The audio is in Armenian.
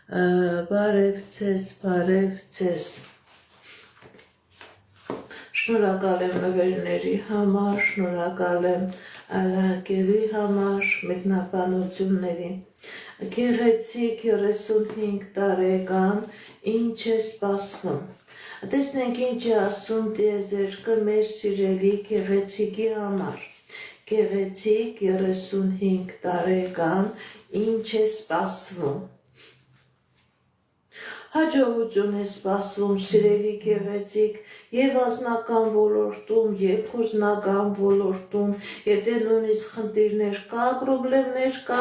Բարև ձեզ, շնորհակալ եմ նվերների համար, շնորհակալ եմ այլահակերի համար, մեկնաբանությունների, գեղեցիկ 35 տարեկան, ինչ է սպասվում, տեսնենք ինչ է ասում տիեզերքը մեր սիրելի գեղեցիկի համար, գեղեցիկ 35 տարեկան, ինչ է սպասվում, հաջողություն է սպասվում սիրելի գեղեցիկ և անձնական ոլորտում, և գործնական ոլորտում, եթե նույնիսկ խնդիրներ կա, պրոբլեմներ կա,